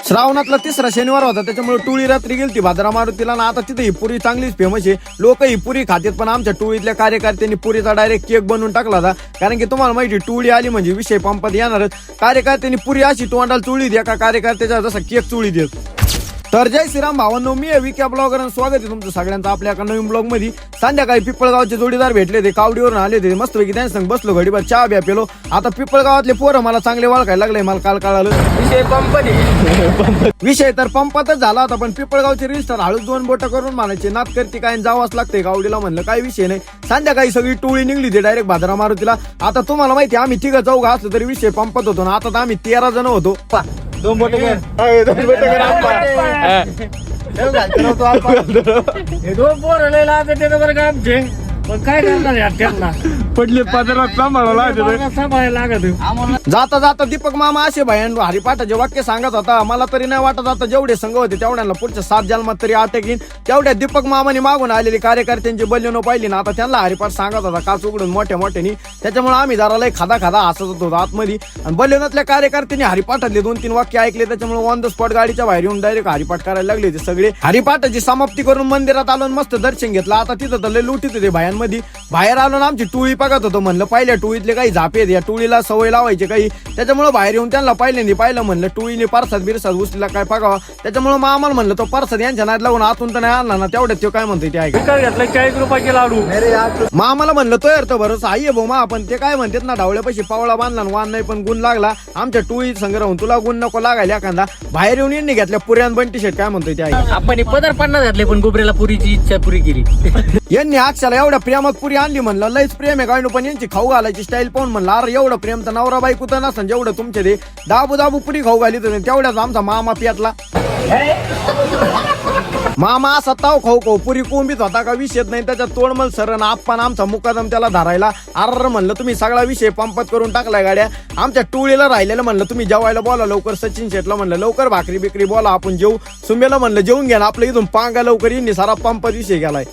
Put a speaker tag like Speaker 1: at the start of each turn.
Speaker 1: श्रावणातला तिसरा शनिवार होता, त्याच्यामुळे टोळी रात्री गेलती भाद्रा मारुतीला ना. आता तिथे ही पुरी चांगलीच फेमस आहे, लोक ही पुरी खातात. पण आमच्या टोळीतल्या कार्यकर्त्यांनी पुरीचा डायरेक्ट केक बनवून टाकला होता, कारण की तुम्हाला माहिती टोळी आली म्हणजे विषय पंपात येणारच. कार्यकर्त्यांनी पुरी अशी तोंडाला चुळी द्या का कार्यकर्त्याचा जसा केक चुळी देत. तर जय श्रीराम भावांनो, मी विक्या ब्लॉगर आणि स्वागत आहे तुमचं सगळ्यांचं आपल्या एका नवीन ब्लॉग मध्ये. संध्याकाळी पिपळगावचे जोडीदार भेटले ते, कावडीवरून आले ते, मस्तपैकी त्यांच्या संग बसलो, घडीभर चहा ब्या पेलो. आता पिपळगावातले पोरं मला चांगले ओळखायला लागले, मला काल कळालं विषय तर पंपातच झाला होता. पण पिपळगावचे रजिस्टर हळूच 2 बोट करून म्हणायचे नात करते काय जावंच लागतंय कावडीला. म्हणलं काही विषय नाही. संध्याकाळी सगळी टोळी निघली ते डायरेक्ट भाद्रा मारुतीला. आता तुम्हाला माहिती आम्ही 3 चौघ असलो तरी विषय पंपात होतो ना. आता आम्ही 13 जण होतो.
Speaker 2: 2 बोटे कर.
Speaker 3: हे 2 पोरं लय लागत ते बरं का आमचे, पण काय करणार यार त्यांना
Speaker 2: पडले पदरात
Speaker 3: सांभाळायला लागत.
Speaker 1: जाता जाता दीपक मामा असे भयान हरिपाठाचे वाक्य सांगत होता. मला तरी नाही वाटत आता जेवढे संघ होते तेवढ्यांना पुढच्या 7 जन्मात तरी अटक येईन. तेवढ्या दीपक मामाने मागून आलेली कार्यकर्त्यांची बल्यनो पाहिली ना. आता त्यांना हरिपाठ सांगत होता काच उघडून मोठ्या मोठ्यानी. त्याच्यामुळे आम्ही जरा लय खादा हसत होतो आतमध्ये. आणि बल्यनातल्या कार्यकर्त्यांनी हरिपाठातले 2-3 वाक्य ऐकले, त्याच्यामुळे ऑन द स्पॉट गाडीच्या बाहेर येऊन डायरेक्ट हरिपाठ करायला लागले ते सगळे. हरिपाठाची समाप्ती करून मंदिरात आलो, मस्त दर्शन घेतलं. आता तिथं तर लय लुटीत होते भयांमध्ये. बाहेर आलो ना आमची टोळी बघत होतो. म्हणलं पहिल्या टोळीतले काही झापे आहेत, या टोळीला सवय लावायची काही. त्याच्यामुळे बाहेर येऊन त्यांना पहिल्यांदा पाहिलं. म्हणलं टोळीने परसाद बिरसाद उचलीला काय बघावा. त्याच्यामुळे मग आम्हाला म्हणलं तो परसाद यांच्या नाद लावून आतून तर नाही आणला ना. तेवढ्यात तो काय म्हणतोय ते ऐक
Speaker 3: घेतलं 40 रुपयाचे लाडू.
Speaker 1: मग आम्हाला म्हणलं तो अर्थ भरोसा आई आहे भाऊ. पण ते काय म्हणतात ना, ढावळ्यापाशी पावळा बांधला वान नाही पण गुण लागला. आमच्या टोळीत संग राहून तुला गुण नको लागायला एखादा. बाहेर येऊन यांनी घेतल्या पुऱ्यान बंटी शेट काय म्हणतोय ते ऐक.
Speaker 3: आपण पदार्पण घातले पण गोबरेला पुरीची इच्छा पुरी केली.
Speaker 1: यांनी अक्षाला एवढ्या प्रेमात पुरी आणली. म्हणलं लयच प्रेम आहे काय. पण यांची खाऊ घालायची स्टाईल पाहून म्हणलं अरे एवढं प्रेम तर नवरा बायको तर नसन जेवढं तुमचे ते दाबू दाबू पुरी खाऊ घाली. तेवढ्याच आमचा मामा पियातला मामा असा ताव खाऊ खाऊ पुरी कोंबीत होता का विषयच नाही. त्याच्यात तोडमल सरण आपण आमचा मुकादम त्याला धरायला. अर म्हणलं तुम्ही सगळा विषय पंपात करून टाकलाय गाड्या. आमच्या टोळीला राहिलेलं म्हणलं तुम्ही जेवायला बोला लवकर. सचिन शेटला म्हणलं लवकर भाकरी बिकरी बोला आपण जेऊ. सुमेला म्हणलं जेवून घ्या ना आपलं इथून पांगा लवकर. येईन सारा पंपात विषय गेलाय.